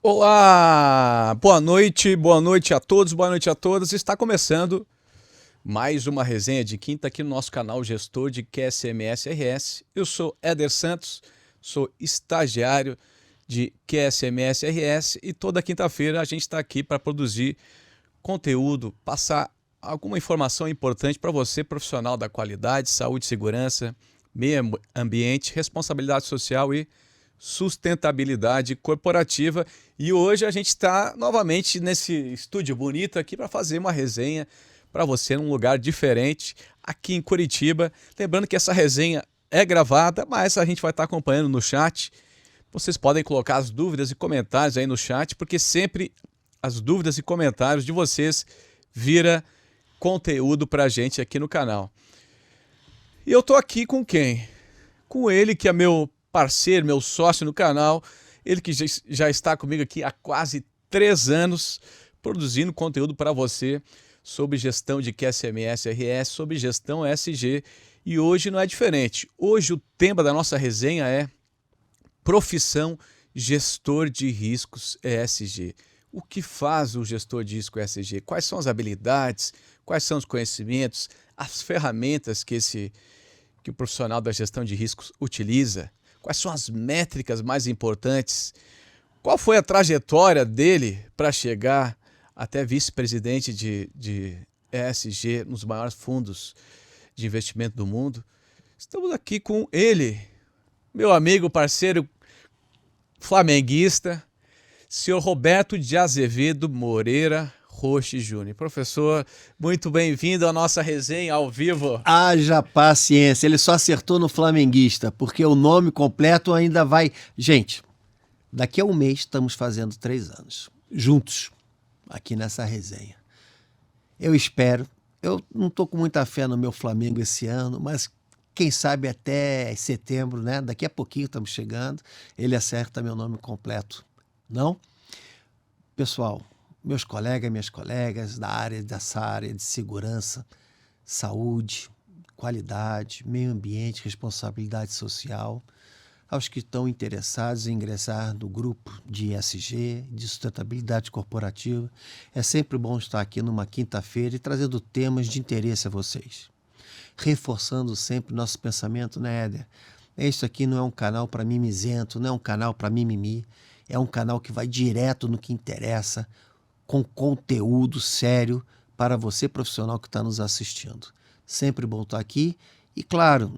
Olá, boa noite a todos, boa noite a todas. Está começando mais uma resenha de quinta aqui no nosso canal Gestor de QSMS RS. Eu sou Éder Santos, sou estagiário de QSMS RS e toda quinta-feira a gente está aqui para produzir conteúdo, passar alguma informação importante para você, profissional da qualidade, saúde e segurança, meio ambiente, responsabilidade social e sustentabilidade corporativa. E hoje a gente está novamente nesse estúdio bonito aqui para fazer uma resenha para você num lugar diferente aqui em Curitiba. Lembrando que essa resenha é gravada, mas a gente vai estar acompanhando no chat. Vocês podem colocar as dúvidas e comentários aí no chat, porque sempre as dúvidas e comentários de vocês vira conteúdo para a gente aqui no canal. E eu tô aqui com quem? Com ele, que é meu parceiro, meu sócio no canal, ele que já está comigo aqui há quase 3 anos, produzindo conteúdo para você sobre gestão de QSMS RS, sobre gestão ESG, e hoje não é diferente. Hoje o tema da nossa resenha é profissão gestor de riscos ESG. O que faz o gestor de risco ESG? Quais são as habilidades? Quais são os conhecimentos? As ferramentas que o profissional da gestão de riscos utiliza? Quais são as métricas mais importantes? Qual foi a trajetória dele para chegar até vice-presidente de ESG nos maiores fundos de investimento do mundo? Estamos aqui com ele, meu amigo, parceiro flamenguista, senhor Roberto de Azevedo Moreira Roche Júnior. Professor, muito bem-vindo à nossa resenha ao vivo. Haja paciência, ele só acertou no flamenguista, porque o nome completo ainda vai... Gente, daqui a um mês estamos fazendo 3 anos, juntos, aqui nessa resenha. Eu espero, eu não estou com muita fé no meu Flamengo esse ano, mas quem sabe até setembro, né? Daqui a pouquinho estamos chegando, ele acerta meu nome completo, não? Pessoal, meus colegas, minhas colegas dessa área de segurança, saúde, qualidade, meio ambiente, responsabilidade social, aos que estão interessados em ingressar no grupo de ESG, de sustentabilidade corporativa, é sempre bom estar aqui numa quinta-feira e trazendo temas de interesse a vocês. Reforçando sempre nosso pensamento, né, Éder? Isso aqui não é um canal para mimizento, não é um canal para mimimi, é um canal que vai direto no que interessa, com conteúdo sério para você, profissional que está nos assistindo. Sempre bom estar aqui. E, claro,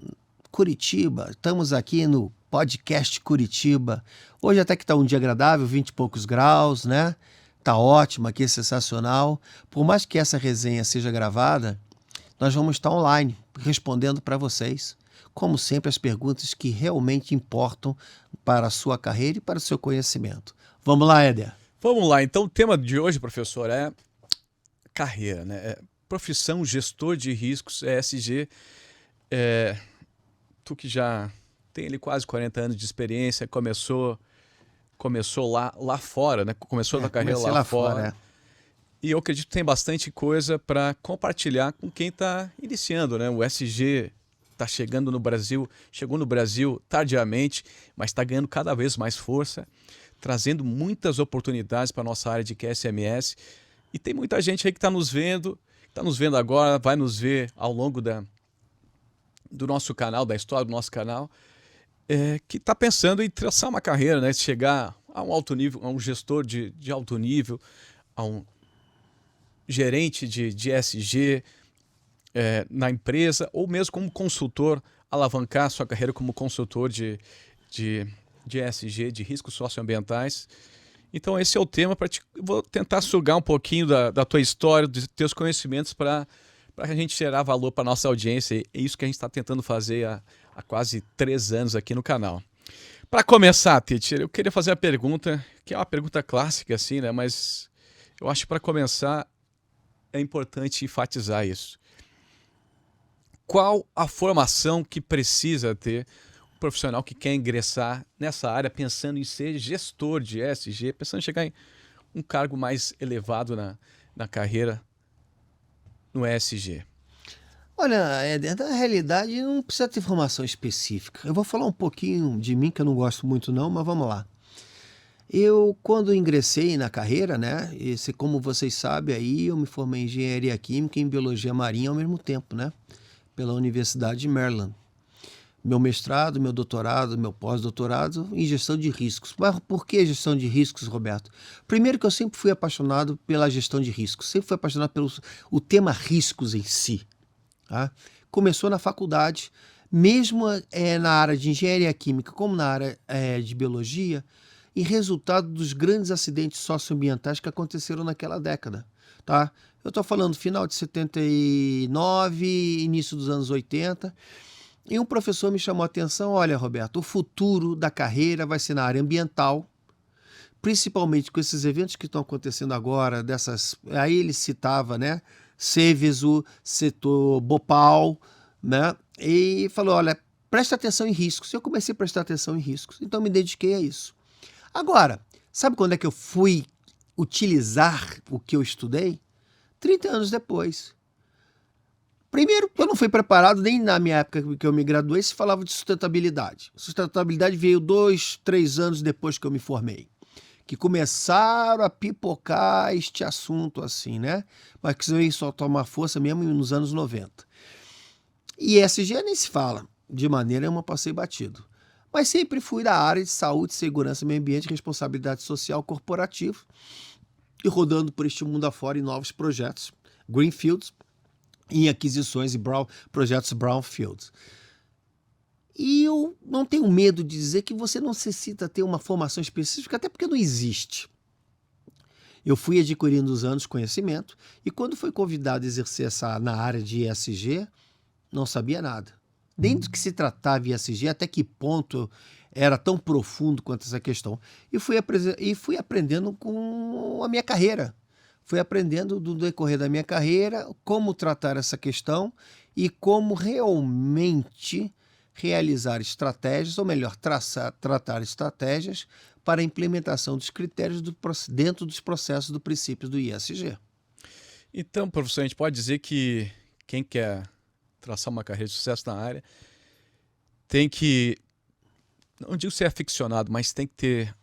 Curitiba, estamos aqui no podcast Curitiba. Hoje até que está um dia agradável, 20 e poucos graus, né? Tá ótimo aqui, sensacional. Por mais que essa resenha seja gravada, nós vamos estar online, respondendo para vocês, como sempre, as perguntas que realmente importam para a sua carreira e para o seu conhecimento. Vamos lá, Éder. Vamos lá, então o tema de hoje, professor, é carreira, né? Profissão gestor de riscos ESG. Tu que já tem ali quase 40 anos de experiência, começou lá fora, né? Começou a carreira lá fora. E eu acredito que tem bastante coisa para compartilhar com quem está iniciando, né? O ESG está chegando no Brasil, chegou no Brasil tardiamente, mas está ganhando cada vez mais força, trazendo muitas oportunidades para a nossa área de QSMS. E tem muita gente aí que está nos vendo agora, vai nos ver ao longo do nosso canal, da história do nosso canal, que está pensando em traçar uma carreira, né? Chegar a um alto nível, a um gestor de alto nível, a um gerente de ESG na empresa, ou mesmo como consultor, alavancar sua carreira como consultor de ESG, de riscos socioambientais. Então esse é o tema. Vou tentar sugar um pouquinho da tua história, dos teus conhecimentos para a gente gerar valor para a nossa audiência. E é isso que a gente está tentando fazer há quase 3 anos aqui no canal. Para começar, teacher, eu queria fazer a pergunta, que é uma pergunta clássica, assim, né? Mas eu acho que para começar é importante enfatizar isso. Qual a formação que precisa ter profissional que quer ingressar nessa área pensando em ser gestor de ESG, pensando em chegar em um cargo mais elevado na carreira no ESG? Olha, Éder, na realidade não precisa ter formação específica. Eu vou falar um pouquinho de mim, que eu não gosto muito não, mas vamos lá. Eu, quando ingressei na carreira, né, como vocês sabem aí, eu me formei em Engenharia Química e em Biologia Marinha ao mesmo tempo, né, pela Universidade de Maryland. Meu mestrado, meu doutorado, meu pós-doutorado em gestão de riscos. Mas por que gestão de riscos, Roberto? Primeiro que eu sempre fui apaixonado pela gestão de riscos, sempre fui apaixonado pelo o tema riscos em si. Tá? Começou na faculdade, mesmo na área de engenharia química, como na área de biologia, e resultado dos grandes acidentes socioambientais que aconteceram naquela década. Tá? Eu estou falando final de 79, início dos anos 80, e um professor me chamou a atenção: olha, Roberto, o futuro da carreira vai ser na área ambiental, principalmente com esses eventos que estão acontecendo agora, aí ele citava, né, Seveso, setor Bhopal, né, e falou: olha, presta atenção em riscos. Eu comecei a prestar atenção em riscos, então me dediquei a isso. Agora, sabe quando é que eu fui utilizar o que eu estudei? 30 anos depois. Primeiro, eu não fui preparado, nem na minha época que eu me graduei, se falava de sustentabilidade. Sustentabilidade veio 2, 3 anos depois que eu me formei, que começaram a pipocar este assunto assim, né? Mas que veio só tomar força mesmo nos anos 90. E ESG nem se fala, de maneira nenhuma passei batido. Mas sempre fui da área de saúde, segurança, meio ambiente, responsabilidade social corporativa, e rodando por este mundo afora em novos projetos, greenfields, em aquisições e projetos brownfields. E eu não tenho medo de dizer que você não necessita ter uma formação específica, até porque não existe. Eu fui adquirindo os anos conhecimento, e quando fui convidado a exercer na área de ESG, não sabia nada. Nem do que se tratava ESG, até que ponto era tão profundo quanto essa questão. E fui aprendendo com a minha carreira. Fui aprendendo do decorrer da minha carreira como tratar essa questão e como realmente realizar estratégias, ou melhor, tratar estratégias para a implementação dos critérios dentro dos processos do princípio do ESG. Então, professor, a gente pode dizer que quem quer traçar uma carreira de sucesso na área tem que, não digo ser aficionado, mas tem que ter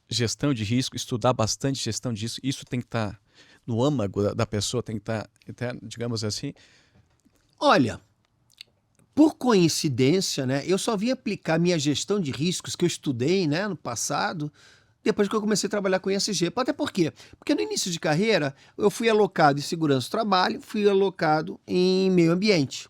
gestão de risco, estudar bastante gestão de risco. Isso tem que estar no âmago da pessoa, tem que estar, digamos assim. Olha, por coincidência, né, eu só vim aplicar minha gestão de riscos que eu estudei, né, no passado, depois que eu comecei a trabalhar com ESG. Até por quê? Porque no início de carreira eu fui alocado em segurança do trabalho, fui alocado em meio ambiente.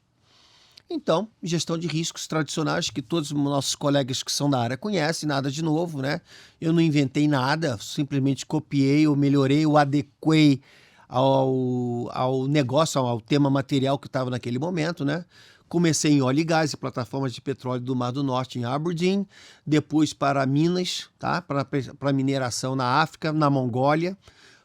Então, gestão de riscos tradicionais que todos os nossos colegas que são da área conhecem, nada de novo, né? Eu não inventei nada, simplesmente copiei ou melhorei ou adequei ao negócio, ao tema material que estava naquele momento, né? Comecei em óleo e gás e plataformas de petróleo do Mar do Norte em Aberdeen, depois para Minas, tá? Para mineração na África, na Mongólia,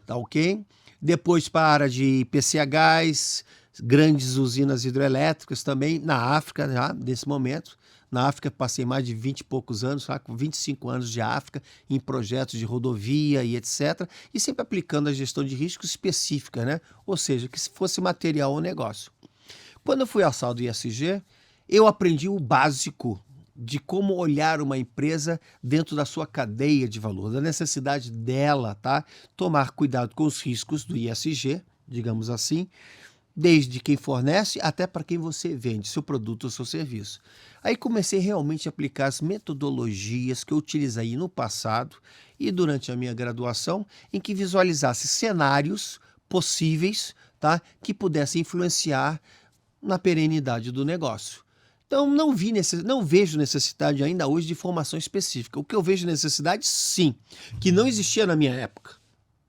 tá ok? Depois para a área de PCHs, grandes usinas hidrelétricas também na África, já, nesse momento. Na África passei mais de 20 e poucos anos, tá? Com 25 anos de África, em projetos de rodovia e etc. E sempre aplicando a gestão de risco específica, né? Ou seja, que se fosse material ou negócio. Quando eu fui ao saldo ESG, eu aprendi o básico de como olhar uma empresa dentro da sua cadeia de valor, da necessidade dela, tá? Tomar cuidado com os riscos do ESG, digamos assim, desde quem fornece até para quem você vende seu produto ou seu serviço. Aí comecei realmente a aplicar as metodologias que eu utilizei no passado e durante a minha graduação, em que visualizasse cenários possíveis, tá, que pudessem influenciar na perenidade do negócio. Então não vejo necessidade ainda hoje de formação específica. O que eu vejo necessidade, sim, que não existia na minha época.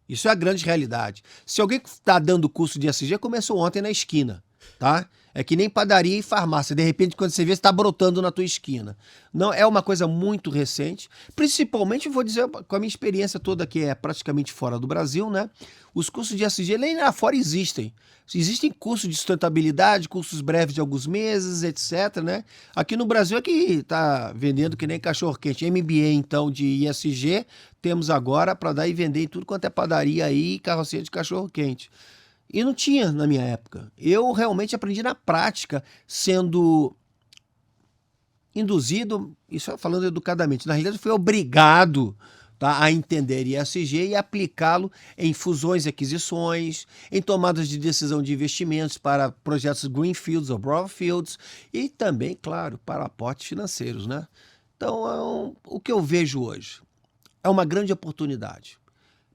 Isso é a grande realidade. Se alguém está dando curso de ESG, começou ontem na esquina, tá? É que nem padaria e farmácia. De repente, quando você vê, está brotando na tua esquina. Não, é uma coisa muito recente. Principalmente, vou dizer, com a minha experiência toda, que é praticamente fora do Brasil, né? Os cursos de ESG nem lá fora existem. Existem cursos de sustentabilidade, cursos breves de alguns meses, etc, né? Aqui no Brasil é que está vendendo que nem cachorro-quente. MBA, então, de ESG, temos agora para dar e vender em tudo quanto é padaria aí, carrocinha de cachorro-quente. E não tinha na minha época. Eu realmente aprendi na prática, sendo induzido, isso falando educadamente, na realidade fui obrigado tá? A entender ESG e aplicá-lo em fusões e aquisições, em tomadas de decisão de investimentos para projetos greenfields ou brownfields e também, claro, para aportes financeiros, né? Então, o que eu vejo hoje é uma grande oportunidade.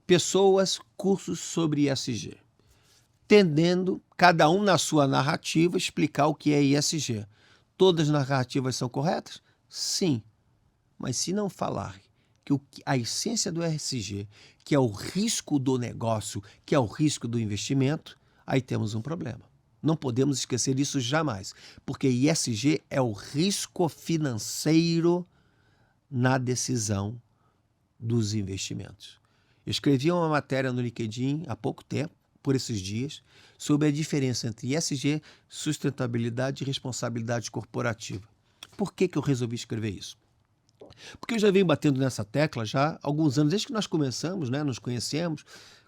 Pessoas, cursos sobre ESG, tendendo, cada um na sua narrativa, explicar o que é ESG. Todas as narrativas são corretas? Sim. Mas se não falar que a essência do ESG, que é o risco do negócio, que é o risco do investimento, aí temos um problema. Não podemos esquecer isso jamais, porque ESG é o risco financeiro na decisão dos investimentos. Eu escrevi uma matéria no LinkedIn há pouco tempo, por esses dias, sobre a diferença entre ESG, sustentabilidade e responsabilidade corporativa. Por que eu resolvi escrever isso? Porque eu já venho batendo nessa tecla já há alguns anos, desde que nós começamos, né, nos conhecemos,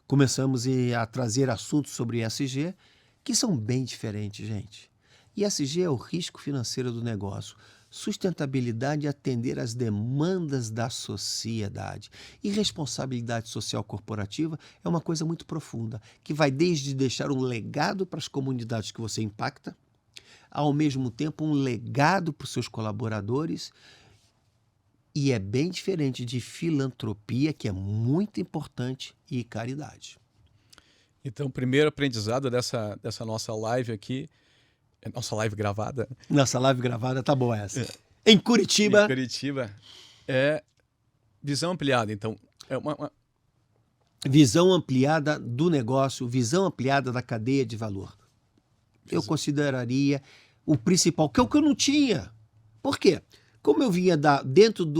começamos a trazer assuntos sobre ESG, que são bem diferentes, gente. ESG é o risco financeiro do negócio. Sustentabilidade é atender às demandas da sociedade. E responsabilidade social corporativa é uma coisa muito profunda, que vai desde deixar um legado para as comunidades que você impacta, ao mesmo tempo um legado para os seus colaboradores. E é bem diferente de filantropia, que é muito importante, e caridade. Então, o primeiro aprendizado dessa nossa live aqui, nossa live gravada. Nossa live gravada, tá boa essa. Em Curitiba. Em Curitiba, é visão ampliada. Então, é uma... Visão ampliada do negócio, visão ampliada da cadeia de valor. Eu consideraria o principal, que é o que eu não tinha. Por quê? Como eu vinha dentro de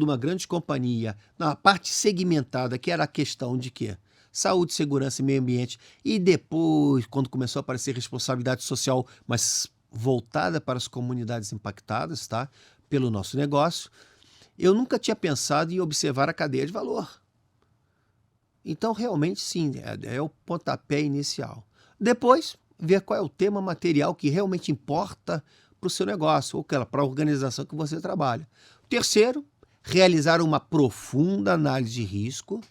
uma grande companhia, na parte segmentada, que era a questão de quê? Saúde, segurança e meio ambiente, e depois, quando começou a aparecer responsabilidade social, mas voltada para as comunidades impactadas, tá? Pelo nosso negócio, eu nunca tinha pensado em observar a cadeia de valor. Então, realmente, sim, é o pontapé inicial. Depois, ver qual é o tema material que realmente importa para o seu negócio ou para a organização que você trabalha. Terceiro, realizar uma profunda análise de risco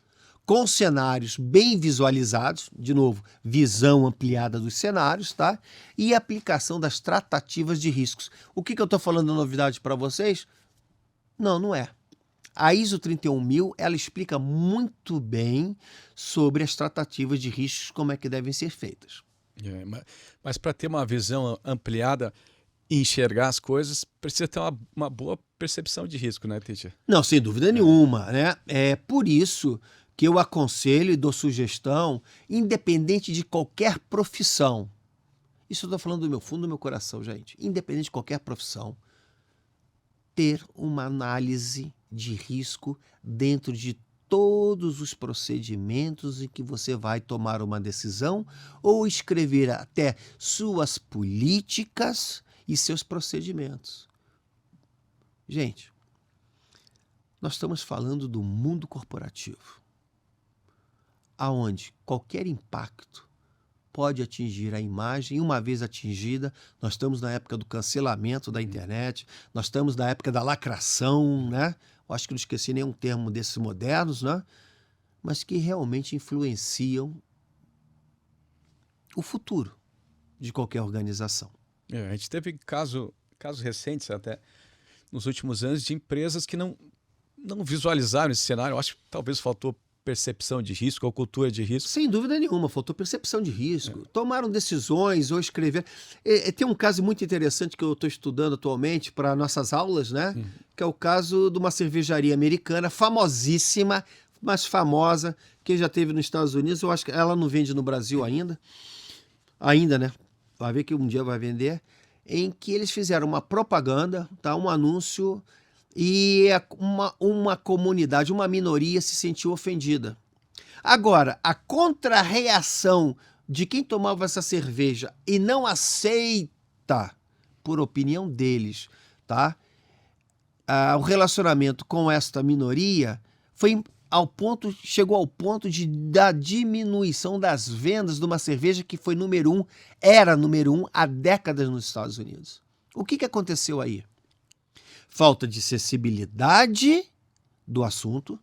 com cenários bem visualizados, de novo, visão ampliada dos cenários, tá? E aplicação das tratativas de riscos. O que eu estou falando de novidade para vocês? Não é. A ISO 31000, ela explica muito bem sobre as tratativas de riscos, como é que devem ser feitas. Mas para ter uma visão ampliada, enxergar as coisas, precisa ter uma boa percepção de risco, né, Teacher? Não, sem dúvida nenhuma, né? É por isso que eu aconselho e dou sugestão, independente de qualquer profissão. Isso eu estou falando do meu fundo do meu coração, gente. Independente de qualquer profissão, ter uma análise de risco dentro de todos os procedimentos em que você vai tomar uma decisão ou escrever até suas políticas e seus procedimentos. Gente, nós estamos falando do mundo corporativo, aonde qualquer impacto pode atingir a imagem, e uma vez atingida, nós estamos na época do cancelamento da internet, nós estamos na época da lacração, né? Eu acho que não esqueci nenhum termo desses modernos, né? Mas que realmente influenciam o futuro de qualquer organização. A gente teve casos recentes até nos últimos anos de empresas que não visualizaram esse cenário. Eu acho que talvez faltou percepção de risco ou cultura de risco. Sem dúvida nenhuma, faltou percepção de risco. Tomaram decisões ou escreveram. Tem um caso muito interessante que eu estou estudando atualmente para nossas aulas, né? Que é o caso de uma cervejaria americana famosíssima, mas famosa, que já teve nos Estados Unidos. Eu acho que ela não vende no Brasil ainda. Ainda, né? Vai ver que um dia vai vender. Em que eles fizeram uma propaganda, tá? Um anúncio, e uma comunidade, uma minoria se sentiu ofendida. Agora, a contra-reação de quem tomava essa cerveja e não aceita, por opinião deles, tá? O relacionamento com esta minoria chegou ao ponto da diminuição das vendas de uma cerveja que era número 1 há décadas nos Estados Unidos. O que aconteceu aí? Falta de sensibilidade do assunto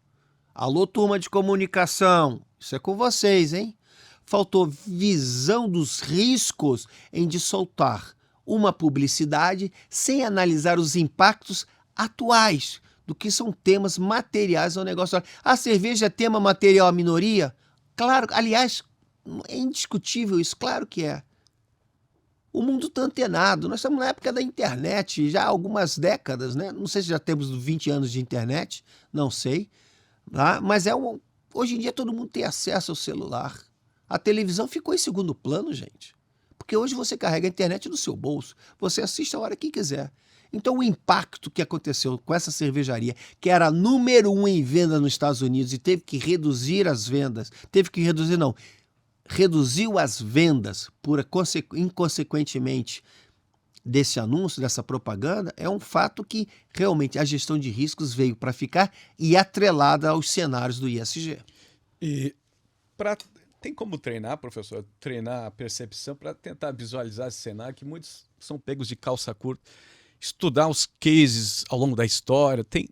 Alô, turma de comunicação, isso é com vocês, hein? Faltou visão dos riscos em de soltar uma publicidade sem analisar os impactos atuais do que são temas materiais ao negócio. A cerveja é tema material à minoria? Claro, aliás, é indiscutível isso, claro que é. O mundo está antenado, nós estamos na época da internet, já há algumas décadas, né? Não sei se já temos 20 anos de internet, não sei, tá? Mas hoje em dia todo mundo tem acesso ao celular. A televisão ficou em segundo plano, gente. Porque hoje você carrega a internet no seu bolso, você assiste a hora que quiser. Então o impacto que aconteceu com essa cervejaria, que era a número 1 em venda nos Estados Unidos e teve que reduzir as vendas, reduziu as vendas inconsequentemente desse anúncio, dessa propaganda, é um fato que realmente a gestão de riscos veio para ficar e atrelada aos cenários do ISG. E tem como treinar, professor, treinar a percepção para tentar visualizar esse cenário, que muitos são pegos de calça curta, estudar os cases ao longo da história, Sem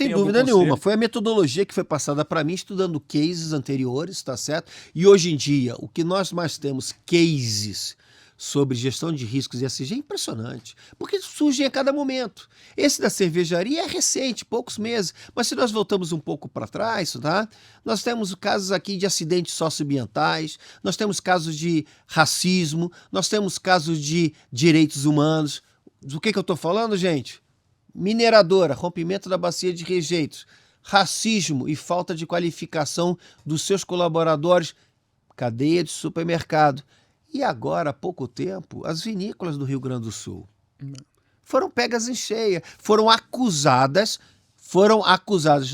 tem algum dúvida conselho? nenhuma. Foi a metodologia que foi passada para mim estudando cases anteriores, tá certo? E hoje em dia, o que nós mais temos cases sobre gestão de riscos e ESG é impressionante, porque surgem a cada momento. Esse da cervejaria é recente, poucos meses, mas se nós voltamos um pouco para trás, tá? Nós temos casos aqui de acidentes socioambientais, nós temos casos de racismo, nós temos casos de direitos humanos. Do que eu estou falando, gente? Mineradora, rompimento da bacia de rejeitos, racismo e falta de qualificação dos seus colaboradores, cadeia de supermercado. E agora, há pouco tempo, as vinícolas do Rio Grande do Sul foram pegas em cheia, foram acusadas,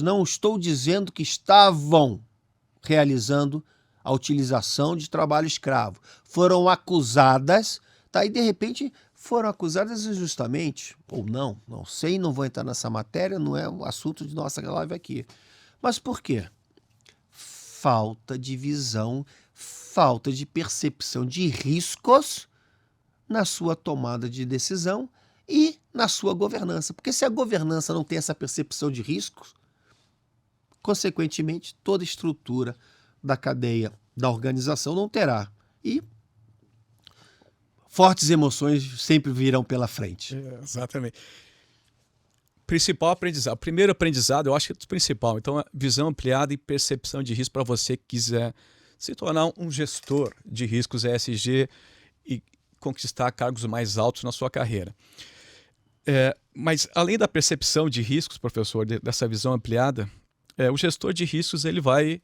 não estou dizendo que estavam realizando a utilização de trabalho escravo, foram acusadas, tá? E de repente foram acusadas injustamente, ou não sei, não vou entrar nessa matéria, não é o assunto de nossa live aqui. Mas por quê? Falta de visão, falta de percepção de riscos na sua tomada de decisão e na sua governança. Porque se a governança não tem essa percepção de riscos, consequentemente, toda estrutura da cadeia da organização não terá. E fortes emoções sempre virão pela frente. Exatamente. Principal aprendizado. Primeiro aprendizado, eu acho que é o principal. Então, visão ampliada e percepção de risco para você que quiser se tornar um gestor de riscos ESG e conquistar cargos mais altos na sua carreira. Mas, além da percepção de riscos, professor, dessa visão ampliada, o gestor de riscos ele vai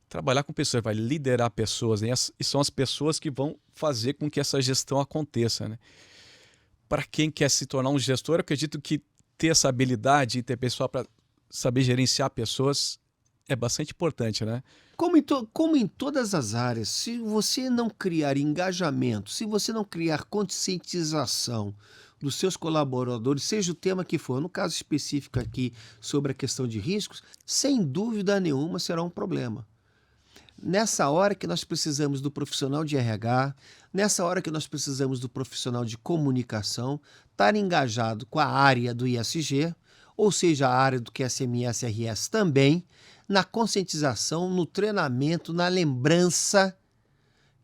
trabalhar com pessoas, vai liderar pessoas, né? E são as pessoas que vão fazer com que essa gestão aconteça, né? Para quem quer se tornar um gestor, eu acredito que ter essa habilidade e ter pessoal para saber gerenciar pessoas é bastante importante, né? Como em todas as áreas, se você não criar engajamento, se você não criar conscientização dos seus colaboradores, seja o tema que for, no caso específico aqui sobre a questão de riscos, sem dúvida nenhuma será um problema. Nessa hora que nós precisamos do profissional de RH, nessa hora que nós precisamos do profissional de comunicação, estar engajado com a área do ISG, ou seja, a área do QSMS RS também, na conscientização, no treinamento, na lembrança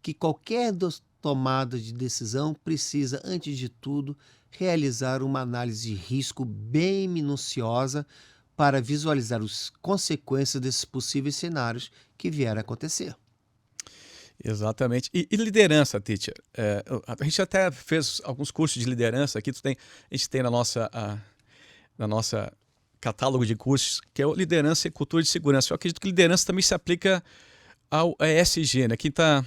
que qualquer tomada de decisão precisa, antes de tudo, realizar uma análise de risco bem minuciosa para visualizar as consequências desses possíveis cenários que vierem a acontecer. Exatamente. E liderança, teacher. A gente até fez alguns cursos de liderança aqui. A gente tem na nossa catálogo de cursos, que é o Liderança e Cultura de Segurança. Eu acredito que liderança também se aplica ao ESG, né? Quem está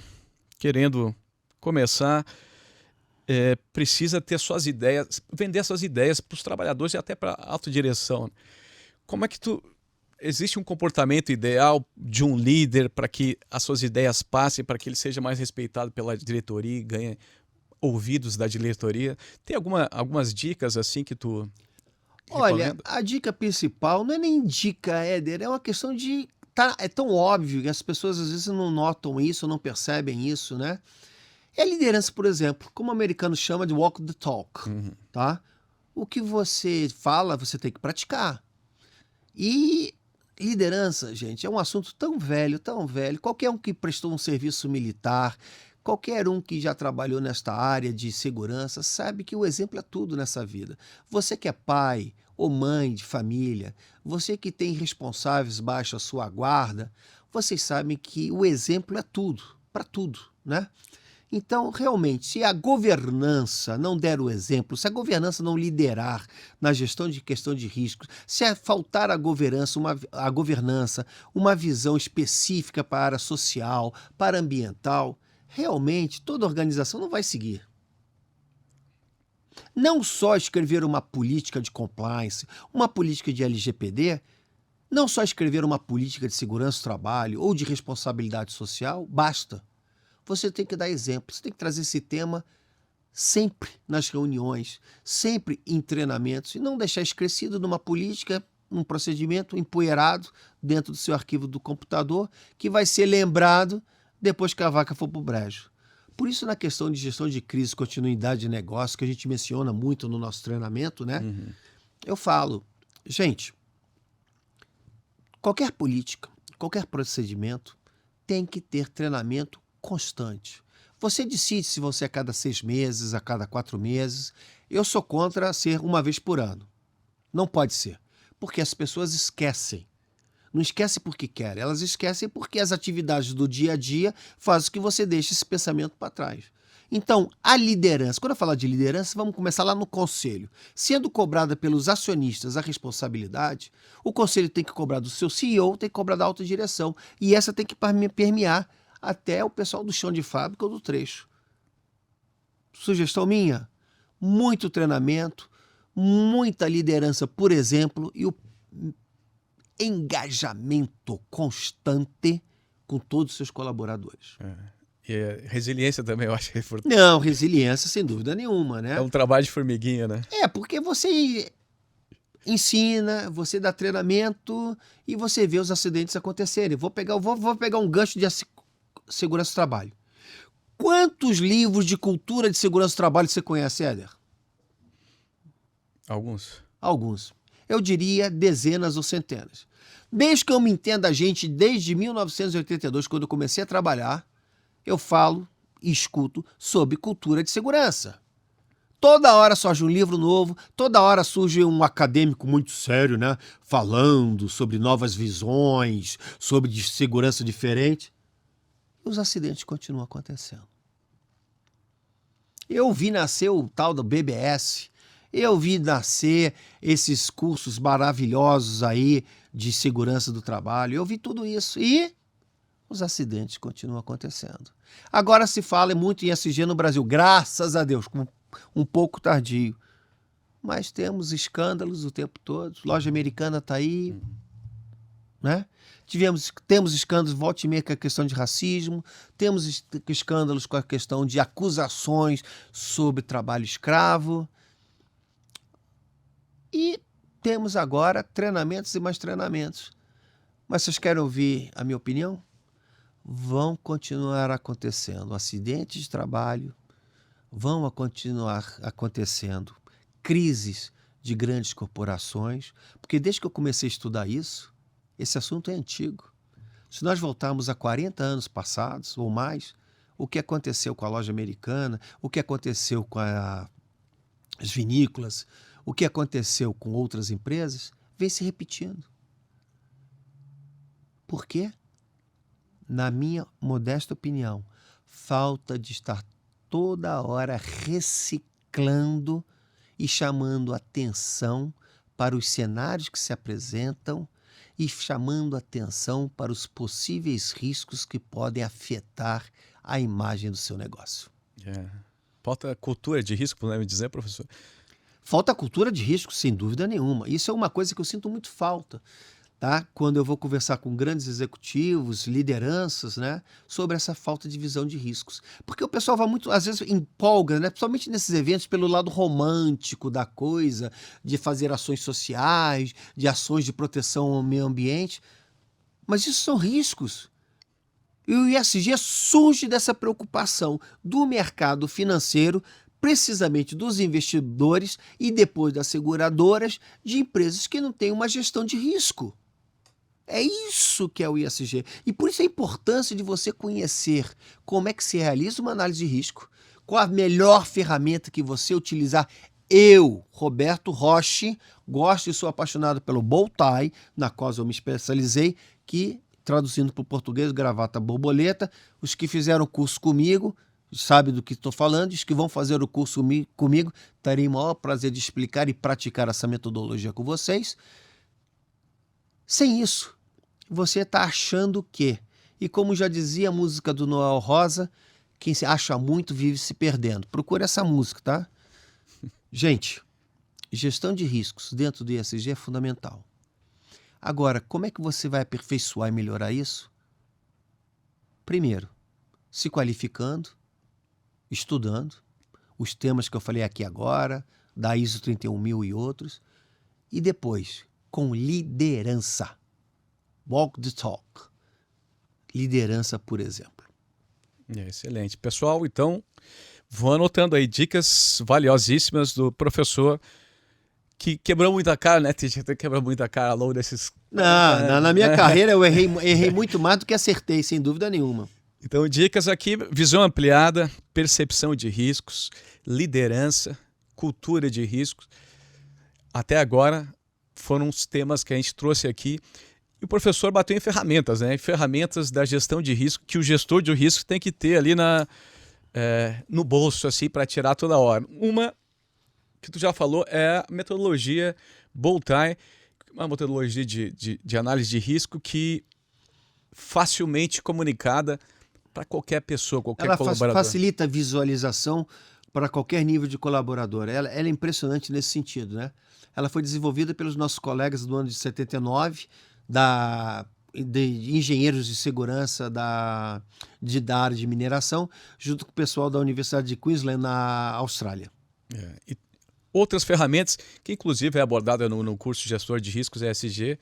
querendo começar precisa ter suas ideias, vender suas ideias para os trabalhadores e até para a autodireção. Como é que existe um comportamento ideal de um líder para que as suas ideias passem, para que ele seja mais respeitado pela diretoria e ganhe ouvidos da diretoria? Tem algumas dicas assim que tu Olha, recomenda? a dica principal não é nem dica, Éder, é uma questão de... é tão óbvio que as pessoas às vezes não notam isso, não percebem isso, né? É a liderança, por exemplo, como o americano chama de walk the talk, tá? O que você fala, você tem que praticar. E Liderança, gente, é um assunto tão velho, tão velho. Qualquer um que prestou um serviço militar, qualquer um que já trabalhou nesta área de segurança, sabe que o exemplo é tudo nessa vida. Você que é pai ou mãe de família, você que tem responsáveis baixo a sua guarda, vocês sabem que o exemplo é tudo, para tudo, né? Então, realmente, se a governança não der o exemplo, se a governança não liderar na gestão de questão de riscos, se faltar a governança, uma visão específica para a área social, para a ambiental, realmente toda organização não vai seguir. Não só escrever uma política de compliance, uma política de LGPD, não só escrever uma política de segurança do trabalho ou de responsabilidade social, basta. Você tem que dar exemplo, você tem que trazer esse tema sempre nas reuniões, sempre em treinamentos, e não deixar esquecido numa política, num procedimento empoeirado dentro do seu arquivo do computador, que vai ser lembrado depois que a vaca for para o brejo. Por isso, na questão de gestão de crise, continuidade de negócio, que a gente menciona muito no nosso treinamento, né? Eu falo, gente, qualquer política, qualquer procedimento tem que ter treinamento constante. Você decide se você a cada 6 meses, a cada 4 meses. Eu sou contra ser uma vez por ano. Não pode ser, porque as pessoas esquecem. Não esquecem porque querem, elas esquecem porque as atividades do dia a dia fazem com que você deixe esse pensamento para trás. Então, a liderança, quando eu falar de liderança, vamos começar lá no conselho. Sendo cobrada pelos acionistas a responsabilidade, o conselho tem que cobrar do seu CEO, tem que cobrar da alta direção. E essa tem que permear até o pessoal do chão de fábrica ou do trecho. Sugestão minha, muito treinamento, muita liderança, por exemplo, e o engajamento constante com todos os seus colaboradores. E a resiliência também eu acho que é importante. Não, resiliência sem dúvida nenhuma, né? É um trabalho de formiguinha, né? Porque você ensina, você dá treinamento e você vê os acidentes acontecerem. Vou pegar um gancho de segurança do trabalho. Quantos livros de cultura de segurança do trabalho você conhece, Éder? Alguns. Eu diria dezenas ou centenas. Desde que eu me entenda, gente, desde 1982, quando eu comecei a trabalhar, eu falo e escuto sobre cultura de segurança. Toda hora surge um livro novo, toda hora surge um acadêmico muito sério, né? Falando sobre novas visões, sobre segurança diferente. E os acidentes continuam acontecendo. Eu vi nascer o tal do BBS, eu vi nascer esses cursos maravilhosos aí de segurança do trabalho, eu vi tudo isso e os acidentes continuam acontecendo. Agora se fala muito em ESG no Brasil, graças a Deus, um pouco tardio, mas temos escândalos o tempo todo, loja americana está aí, né? Temos escândalos, volta e meia, com a questão de racismo, temos escândalos com a questão de acusações sobre trabalho escravo, e temos agora treinamentos e mais treinamentos. Mas vocês querem ouvir a minha opinião? Vão continuar acontecendo acidentes de trabalho, vão continuar acontecendo crises de grandes corporações, porque desde que eu comecei a estudar isso, esse assunto é antigo. Se nós voltarmos a 40 anos passados ou mais, o que aconteceu com a loja americana, o que aconteceu com as vinícolas, o que aconteceu com outras empresas, vem se repetindo. Por quê? Na minha modesta opinião, falta de estar toda hora reciclando e chamando atenção para os cenários que se apresentam e chamando atenção para os possíveis riscos que podem afetar a imagem do seu negócio. Falta cultura de risco, podemos dizer, professor? Falta cultura de risco, sem dúvida nenhuma. Isso é uma coisa que eu sinto muito falta, tá? Quando eu vou conversar com grandes executivos, lideranças, né, sobre essa falta de visão de riscos. Porque o pessoal vai muito, às vezes, empolga, né, principalmente nesses eventos, pelo lado romântico da coisa, de fazer ações sociais, de ações de proteção ao meio ambiente. Mas isso são riscos. E o ESG surge dessa preocupação do mercado financeiro, precisamente dos investidores e depois das seguradoras, de empresas que não têm uma gestão de risco. É isso que é o ESG. E por isso a importância de você conhecer como é que se realiza uma análise de risco, qual a melhor ferramenta que você utilizar. Eu, Roberto Roche, gosto e sou apaixonado pelo bow tie, na qual eu me especializei, que, traduzindo para o português, gravata borboleta. Os que fizeram o curso comigo sabem do que estou falando, os que vão fazer o curso comigo, terei o maior prazer de explicar e praticar essa metodologia com vocês. Sem isso, você está achando que, e como já dizia a música do Noel Rosa, quem se acha muito vive se perdendo. Procura essa música, tá? Gente, gestão de riscos dentro do ESG é fundamental. Agora, como é que você vai aperfeiçoar e melhorar isso? Primeiro, se qualificando, estudando os temas que eu falei aqui agora, da ISO 31000 e outros, e depois, com liderança. Walk the talk. Liderança, por exemplo. Excelente. Pessoal, então, vou anotando aí dicas valiosíssimas do professor, que quebrou muita cara, né? Quebrou muita cara ao longo desses... Na minha carreira eu errei muito mais do que acertei, sem dúvida nenhuma. Então, dicas aqui, visão ampliada, percepção de riscos, liderança, cultura de riscos. Até agora foram os temas que a gente trouxe aqui. E o professor bateu em ferramentas, né? Ferramentas da gestão de risco, que o gestor de risco tem que ter ali no bolso, assim, para tirar toda hora. Uma que tu já falou é a metodologia bow tie, uma metodologia de análise de risco que facilmente comunicada para qualquer pessoa, qualquer colaborador. Ela facilita a visualização para qualquer nível de colaborador. Ela é impressionante nesse sentido, né? Ela foi desenvolvida pelos nossos colegas do ano de 79, de engenheiros de segurança da área de mineração, junto com o pessoal da Universidade de Queensland, na Austrália. E outras ferramentas, que inclusive é abordada no curso de Gestor de Riscos ESG,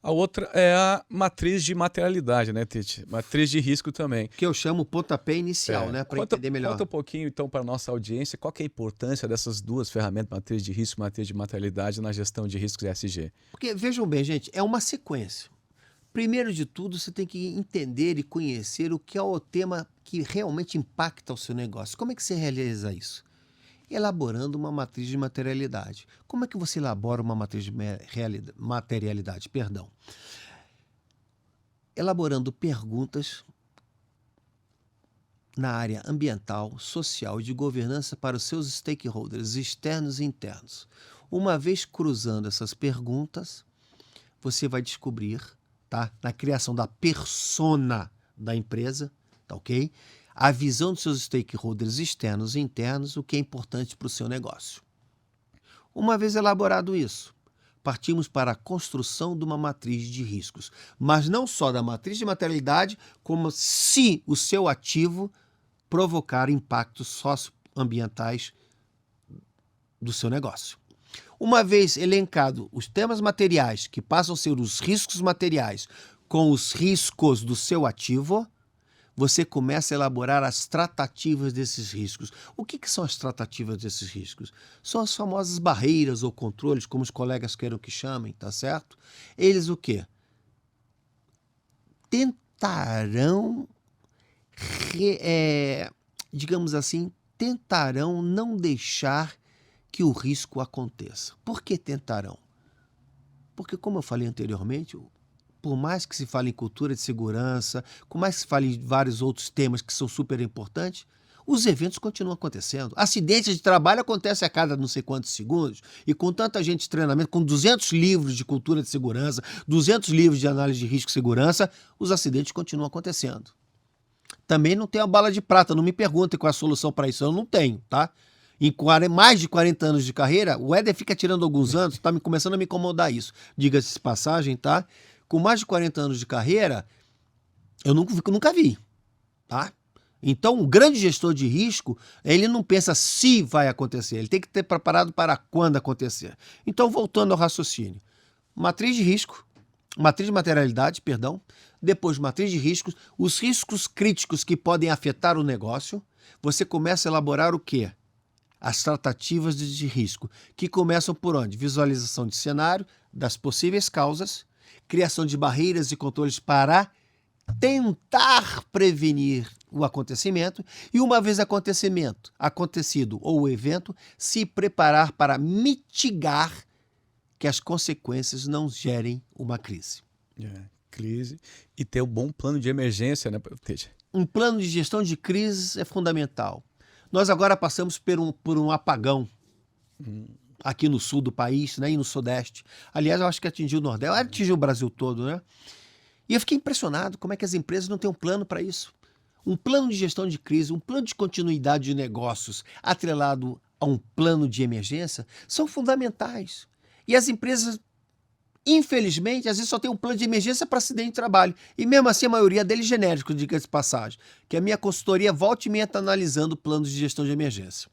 a outra é a matriz de materialidade, né, Tite? Matriz de risco também. Que eu chamo pontapé inicial, né, para entender melhor. Conta um pouquinho, então, para a nossa audiência, qual que é a importância dessas duas ferramentas, matriz de risco e matriz de materialidade, na gestão de riscos ESG? Porque, vejam bem, gente, é uma sequência. Primeiro de tudo, você tem que entender e conhecer o que é o tema que realmente impacta o seu negócio. Como é que você realiza isso? Elaborando uma matriz de materialidade. Como é que você elabora uma matriz de materialidade? Elaborando perguntas na área ambiental, social e de governança para os seus stakeholders externos e internos. Uma vez cruzando essas perguntas, você vai descobrir, tá, na criação da persona da empresa, tá ok? A visão dos seus stakeholders externos e internos, o que é importante para o seu negócio. Uma vez elaborado isso, partimos para a construção de uma matriz de riscos. Mas não só da matriz de materialidade, como se o seu ativo provocar impactos socioambientais do seu negócio. Uma vez elencado os temas materiais, que passam a ser os riscos materiais, com os riscos do seu ativo, você começa a elaborar as tratativas desses riscos. O que são as tratativas desses riscos? São as famosas barreiras ou controles, como os colegas queiram que chamem, tá certo? Eles o quê? Tentarão, digamos assim, tentarão não deixar que o risco aconteça. Por que tentarão? Porque, como eu falei anteriormente, por mais que se fale em cultura de segurança, por mais que se fale em vários outros temas que são super importantes, os eventos continuam acontecendo. Acidentes de trabalho acontecem a cada não sei quantos segundos, e com tanta gente de treinamento, com 200 livros de cultura de segurança, 200 livros de análise de risco e segurança, os acidentes continuam acontecendo. Também não tenho a bala de prata, não me perguntem qual é a solução para isso, eu não tenho, tá? Em mais de 40 anos de carreira, o Éder fica tirando alguns anos, está começando a me incomodar isso. Diga-se de passagem, tá? Com mais de 40 anos de carreira, eu nunca vi, tá? Então, um grande gestor de risco, ele não pensa se vai acontecer, ele tem que ter preparado para quando acontecer. Então, voltando ao raciocínio. Matriz de risco, matriz de materialidade, perdão, depois matriz de riscos, os riscos críticos que podem afetar o negócio, você começa a elaborar o quê? As tratativas de risco, que começam por onde? Visualização de cenário, das possíveis causas, criação de barreiras e controles para tentar prevenir o acontecimento e, uma vez acontecido ou o evento, se preparar para mitigar que as consequências não gerem uma crise. Crise e ter um bom plano de emergência, né, Teja? Um plano de gestão de crises é fundamental. Nós agora passamos por um apagão aqui no sul do país, né, e no sudeste. Aliás, eu acho que atingiu o Nordeste, atingiu o Brasil todo, né? E eu fiquei impressionado como é que as empresas não têm um plano para isso. Um plano de gestão de crise, um plano de continuidade de negócios atrelado a um plano de emergência são fundamentais. E as empresas, infelizmente, às vezes só tem um plano de emergência para acidente de trabalho. E mesmo assim, a maioria deles genéricos, diga-se de passagem. Que a minha consultoria volta e meia está analisando planos de gestão de emergência.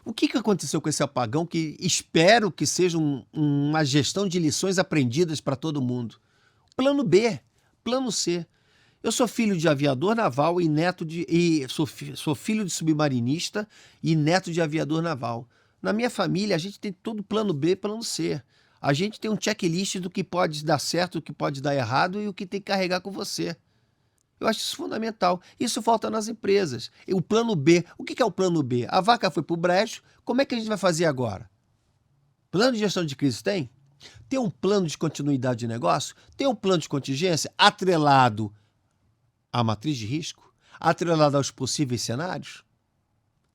O que aconteceu com esse apagão, que espero que seja uma gestão de lições aprendidas para todo mundo? Plano B, plano C. Eu sou filho de aviador naval sou filho de submarinista e neto de aviador naval. Na minha família, a gente tem todo plano B, plano C. A gente tem um checklist do que pode dar certo, o que pode dar errado e o que tem que carregar com você. Eu acho isso fundamental. Isso falta nas empresas. E o plano B, o que é o plano B? A vaca foi para o brejo, como é que a gente vai fazer agora? Plano de gestão de crise tem? Tem um plano de continuidade de negócio? Tem um plano de contingência atrelado à matriz de risco? Atrelado aos possíveis cenários?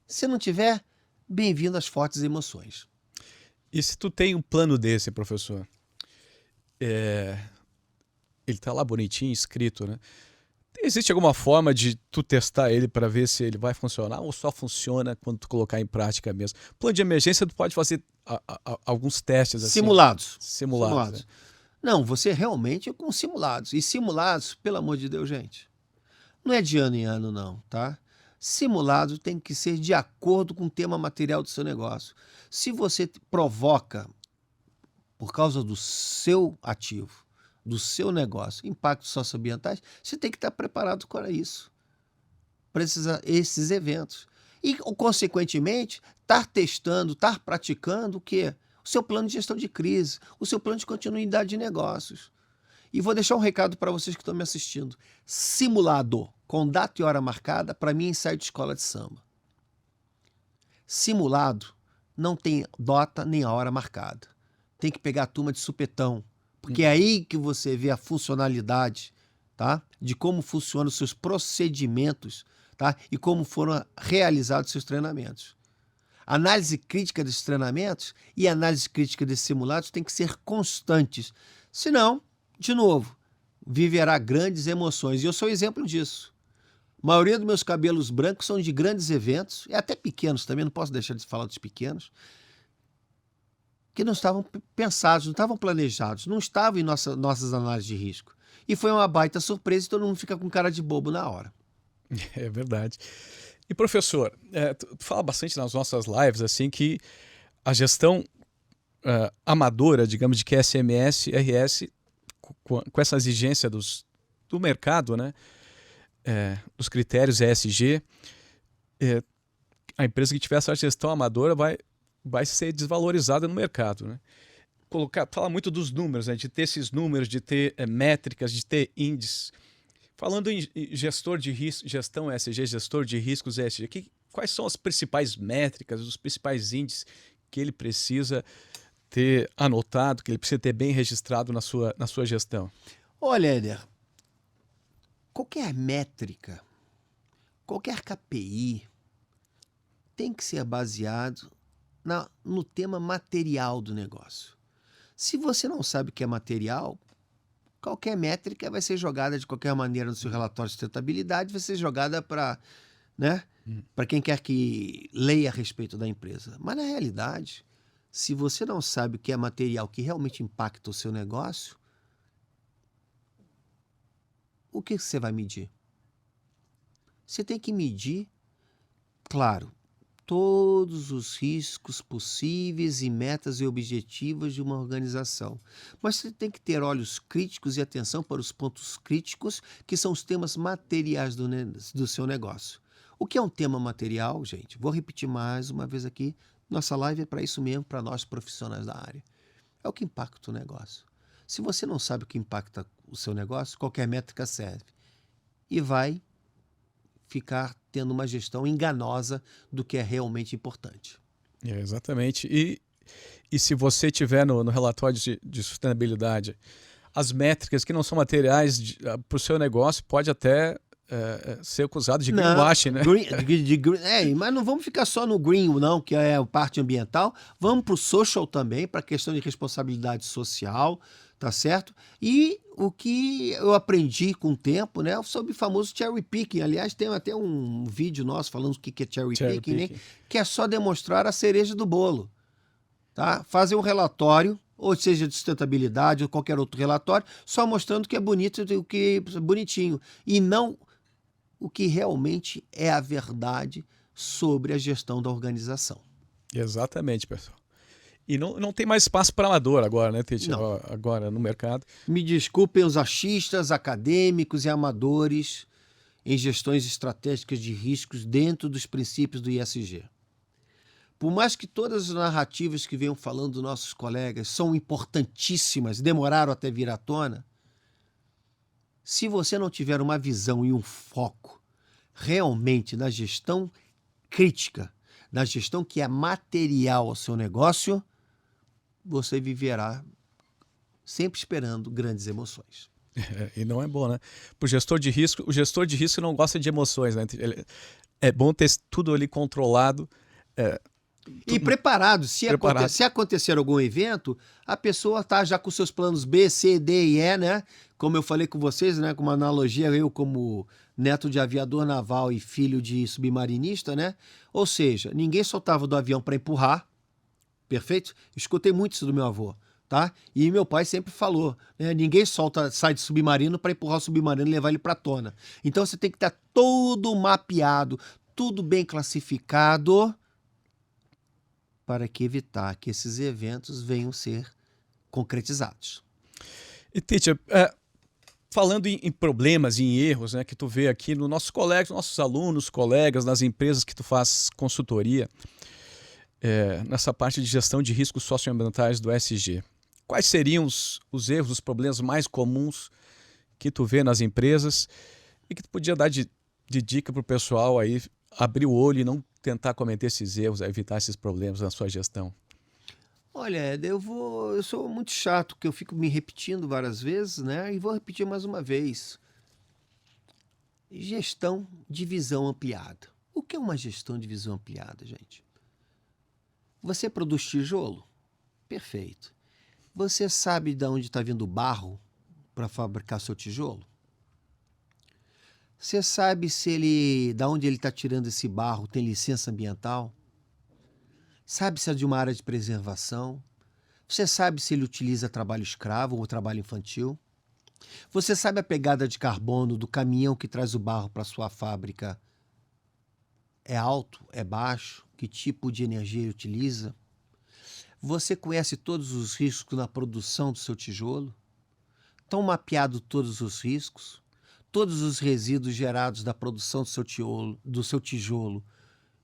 Se não tiver, bem-vindo às fortes emoções. E se tu tem um plano desse, professor, ele tá lá bonitinho, escrito, né? Existe alguma forma de tu testar ele para ver se ele vai funcionar ou só funciona quando tu colocar em prática mesmo? Plano de emergência tu pode fazer alguns testes assim. Simulados. Né? Não, você realmente com simulados. E simulados, pelo amor de Deus, gente, não é de ano em ano não, tá? Simulado tem que ser de acordo com o tema material do seu negócio. Se você provoca, por causa do seu ativo, do seu negócio, impactos socioambientais, você tem que estar preparado para isso, para esses eventos. E, consequentemente, estar testando, estar praticando o quê? O seu plano de gestão de crise, o seu plano de continuidade de negócios. E vou deixar um recado para vocês que estão me assistindo. Simulado, com data e hora marcada, para mim é ensaio de escola de samba. Simulado não tem data nem a hora marcada. Tem que pegar a turma de supetão, porque é aí que você vê a funcionalidade, tá? De como funcionam os seus procedimentos, tá? E como foram realizados seus treinamentos. Análise crítica desses treinamentos e análise crítica desses simulados tem que ser constantes. Senão, de novo, viverá grandes emoções. E eu sou exemplo disso. A maioria dos meus cabelos brancos são de grandes eventos, e até pequenos também, não posso deixar de falar dos pequenos, que não estavam pensados, não estavam planejados, não estavam em nossas análises de risco. E foi uma baita surpresa e todo mundo fica com cara de bobo na hora. É verdade. E professor, tu fala bastante nas nossas lives assim que a gestão amadora, digamos, de QSMS, RS, com essa exigência do mercado, né, dos critérios ESG, a empresa que tiver essa gestão amadora vai ser desvalorizada no mercado, né? Fala muito dos números, né? De ter esses números, de ter métricas, de ter índices. Falando em gestor de risco, gestão ESG, gestor de riscos ESG, quais são as principais métricas, os principais índices que ele precisa ter anotado, que ele precisa ter bem registrado na sua gestão? Olha, Éder, qualquer métrica, qualquer KPI tem que ser baseado no tema material do negócio. Se você não sabe o que é material, qualquer métrica vai ser jogada de qualquer maneira no seu relatório de sustentabilidade, vai ser jogada para, né, para quem quer que leia a respeito da empresa. Mas, na realidade, se você não sabe o que é material que realmente impacta o seu negócio, o que você vai medir? Você tem que medir, claro, todos os riscos possíveis e metas e objetivos de uma organização. Mas você tem que ter olhos críticos e atenção para os pontos críticos, que são os temas materiais do seu negócio. O que é um tema material, gente? Vou repetir mais uma vez aqui. Nossa live é para isso mesmo, para nós profissionais da área. É o que impacta o negócio. Se você não sabe o que impacta o seu negócio, qualquer métrica serve. E vai ficar tendo uma gestão enganosa do que é realmente importante. Exatamente. E se você tiver no relatório de sustentabilidade as métricas que não são materiais para o seu negócio, pode até ser acusado de greenwashing, né? Mas não vamos ficar só no green, não, que é a parte ambiental. Vamos para o social também, para a questão de responsabilidade social, tá certo? E o que eu aprendi com o tempo, né, sobre o famoso cherry picking. Aliás, tem até um vídeo nosso falando o que é cherry picking, né? Que é só demonstrar a cereja do bolo. Tá? Fazer um relatório, ou seja, de sustentabilidade ou qualquer outro relatório, só mostrando o que é bonito e o que é bonitinho. E não o que realmente é a verdade sobre a gestão da organização. Exatamente, pessoal. E não tem mais espaço para amador agora, né, Tite? Agora no mercado. Me desculpem os achistas, acadêmicos e amadores em gestões estratégicas de riscos dentro dos princípios do ISG. Por mais que todas as narrativas que venham falando dos nossos colegas são importantíssimas, demoraram até vir à tona, se você não tiver uma visão e um foco realmente na gestão crítica, na gestão que é material ao seu negócio, você viverá sempre esperando grandes emoções. E não é bom, né? O gestor de risco não gosta de emoções, né? É bom ter tudo ali controlado. E preparado. Se acontecer algum evento, a pessoa está já com seus planos B, C, D e E, né? Como eu falei com vocês, né? Com uma analogia, eu como neto de aviador naval e filho de submarinista, né? Ou seja, ninguém soltava do avião para empurrar, perfeito? Escutei muito isso do meu avô, tá? E meu pai sempre falou, né? Ninguém sai de submarino para empurrar o submarino e levar ele para a tona. Então você tem que estar todo mapeado, tudo bem classificado, para que evitar que esses eventos venham ser concretizados. E, Teacher, falando em problemas e em erros, né, que tu vê aqui nos nossos colegas, nossos alunos, colegas, nas empresas que tu faz consultoria, nessa parte de gestão de riscos socioambientais do ESG, quais seriam os erros, os problemas mais comuns que tu vê nas empresas e que tu podia dar de dica para o pessoal aí abrir o olho e não tentar cometer esses erros, evitar esses problemas na sua gestão? Olha, eu sou muito chato, porque eu fico me repetindo várias vezes, né? E vou repetir mais uma vez. Gestão de visão ampliada. O que é uma gestão de visão ampliada, gente? Você produz tijolo? Perfeito. Você sabe de onde está vindo o barro para fabricar seu tijolo? Você sabe de onde ele está tirando esse barro, tem licença ambiental? Sabe se é de uma área de preservação? Você sabe se ele utiliza trabalho escravo ou trabalho infantil? Você sabe a pegada de carbono do caminhão que traz o barro para sua fábrica? É alto? É baixo? Que tipo de energia ele utiliza? Você conhece todos os riscos na produção do seu tijolo? Estão mapeados todos os riscos? Todos os resíduos gerados da produção do seu tijolo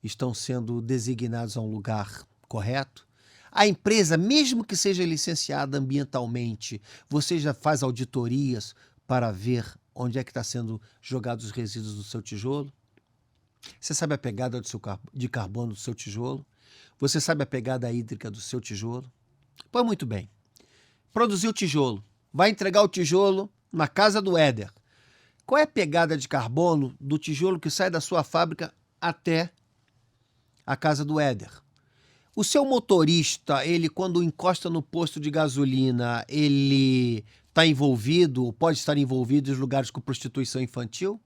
estão sendo designados a um lugar correto? A empresa, mesmo que seja licenciada ambientalmente, você já faz auditorias para ver onde é que está sendo jogados os resíduos do seu tijolo? Você sabe a pegada de carbono do seu tijolo? Você sabe a pegada hídrica do seu tijolo? Pois muito bem. Produziu o tijolo. Vai entregar o tijolo na casa do Éder. Qual é a pegada de carbono do tijolo que sai da sua fábrica até a casa do Éder? O seu motorista, ele quando encosta no posto de gasolina, ele está envolvido, ou pode estar envolvido em lugares com prostituição infantil?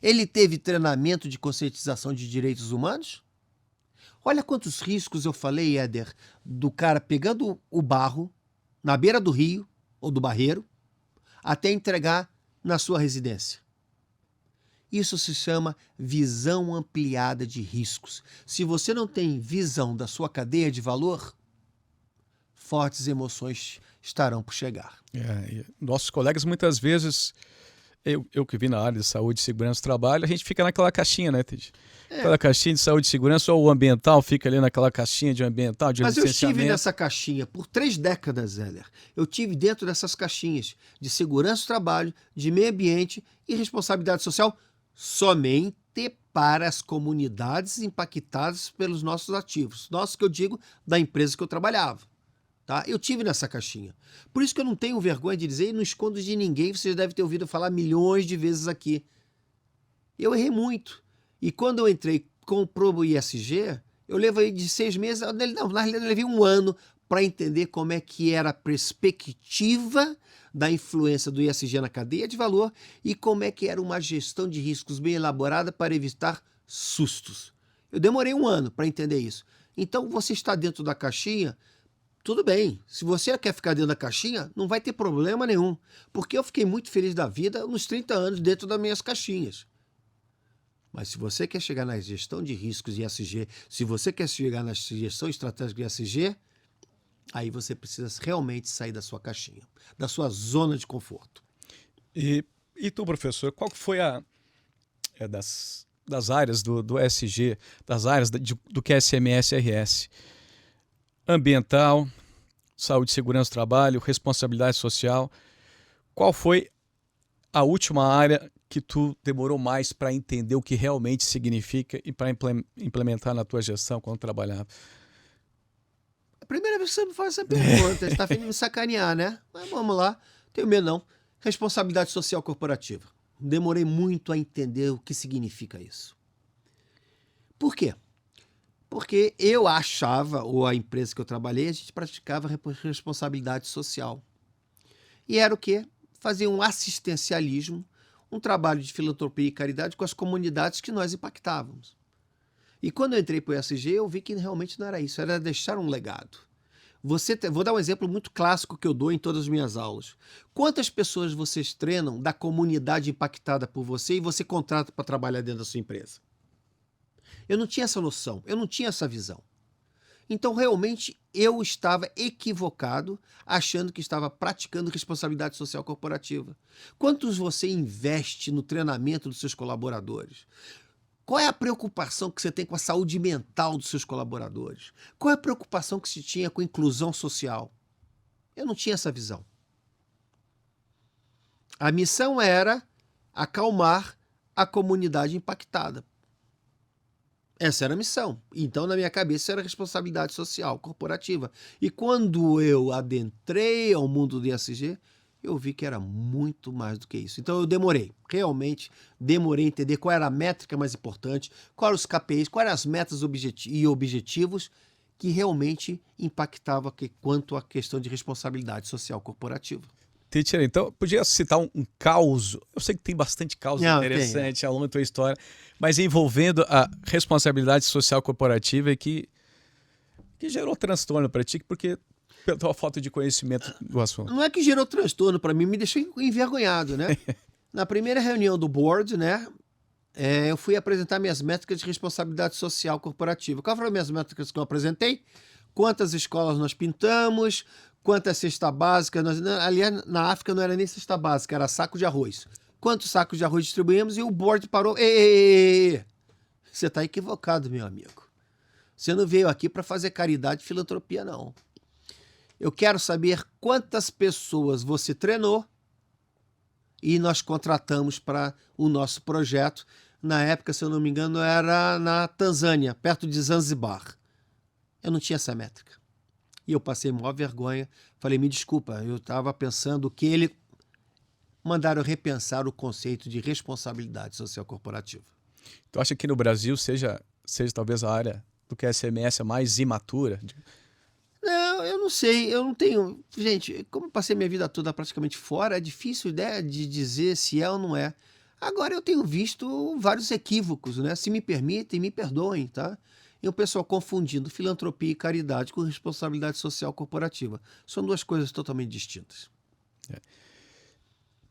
Ele teve treinamento de conscientização de direitos humanos? Olha quantos riscos eu falei, Éder, do cara pegando o barro na beira do rio ou do barreiro até entregar na sua residência. Isso se chama visão ampliada de riscos. Se você não tem visão da sua cadeia de valor, fortes emoções estarão por chegar. Nossos colegas muitas vezes Eu que vim na área de saúde, segurança do trabalho, a gente fica naquela caixinha, né, Tid? Aquela caixinha de saúde e segurança, ou o ambiental fica ali naquela caixinha de ambiental, de Mas eu licenciamento. estive nessa caixinha por 3 décadas, Heller. Eu tive dentro dessas caixinhas de segurança do trabalho, de meio ambiente e responsabilidade social somente para as comunidades impactadas pelos nossos ativos. Nosso que eu digo da empresa que eu trabalhava. Tá? Eu tive nessa caixinha. Por isso que eu não tenho vergonha de dizer e não escondo de ninguém. Você deve ter ouvido falar milhões de vezes aqui. Eu errei muito. E quando eu entrei com o ISG, eu levei de 6 meses, não, na realidade eu levei 1 ano para entender como é que era a perspectiva da influência do ISG na cadeia de valor e como é que era uma gestão de riscos bem elaborada para evitar sustos. Eu demorei 1 ano para entender isso. Então, você está dentro da caixinha, tudo bem. Se você quer ficar dentro da caixinha, não vai ter problema nenhum. Porque eu fiquei muito feliz da vida nos 30 anos dentro das minhas caixinhas. Mas se você quer chegar na gestão de riscos de ESG, se você quer chegar na gestão estratégica de ESG, aí você precisa realmente sair da sua caixinha, da sua zona de conforto. E tu, professor, qual que foi das áreas do ESG, das áreas do QSMS-RS? Ambiental, saúde e segurança do trabalho, responsabilidade social. Qual foi a última área que tu demorou mais para entender o que realmente significa e para implementar na tua gestão quando trabalhava? A primeira vez que você me faz essa pergunta, você está afim me sacanear, né? Mas vamos lá, tenho medo não. Responsabilidade social corporativa. Demorei muito a entender o que significa isso. Por quê? Porque eu achava, ou a empresa que eu trabalhei, a gente praticava responsabilidade social. E era o quê? Fazer um assistencialismo, um trabalho de filantropia e caridade com as comunidades que nós impactávamos. E quando eu entrei para o ESG, eu vi que realmente não era isso, era deixar um legado. Vou dar um exemplo muito clássico que eu dou em todas as minhas aulas. Quantas pessoas vocês treinam da comunidade impactada por você e você contrata para trabalhar dentro da sua empresa? Eu não tinha essa noção, eu não tinha essa visão. Então, realmente, eu estava equivocado, achando que estava praticando responsabilidade social corporativa. Quantos você investe no treinamento dos seus colaboradores? Qual é a preocupação que você tem com a saúde mental dos seus colaboradores? Qual é a preocupação que se tinha com a inclusão social? Eu não tinha essa visão. A missão era acalmar a comunidade impactada. Essa era a missão. Então, na minha cabeça, era responsabilidade social, corporativa. E quando eu adentrei ao mundo do ESG, eu vi que era muito mais do que isso. Então, eu realmente demorei a entender qual era a métrica mais importante, quais eram os KPIs, quais eram as metas e objetivos que realmente impactavam quanto à questão de responsabilidade social corporativa. Teacher, então, podia citar um caos? Eu sei que tem bastante caos interessante ao longo da tua história, mas envolvendo a responsabilidade social corporativa que gerou transtorno para ti, porque pela tua falta de conhecimento do assunto. Não é que gerou transtorno para mim, me deixou envergonhado, né? Na primeira reunião do board, né, eu fui apresentar minhas métricas de responsabilidade social corporativa. Qual foram as minhas métricas que eu apresentei? Quantas escolas nós pintamos, quantas cesta básica, aliás, na África não era nem cesta básica, era saco de arroz. Quantos sacos de arroz distribuímos? E o board parou. Ei, você está equivocado, meu amigo. Você não veio aqui para fazer caridade e filantropia, não. Eu quero saber quantas pessoas você treinou e nós contratamos para o nosso projeto. Na época, se eu não me engano, era na Tanzânia, perto de Zanzibar. Eu não tinha essa métrica. E eu passei maior vergonha. Falei, me desculpa, eu estava pensando que ele... Mandaram repensar o conceito de responsabilidade social corporativa. Tu acha que no Brasil seja talvez a área do QSMS a mais imatura? Não, eu não sei, eu não tenho... Gente, como eu passei minha vida toda praticamente fora, é difícil, né, de dizer se é ou não é. Agora eu tenho visto vários equívocos, né? Se me permitem, me perdoem, tá? E o pessoal confundindo filantropia e caridade com responsabilidade social corporativa. São duas coisas totalmente distintas.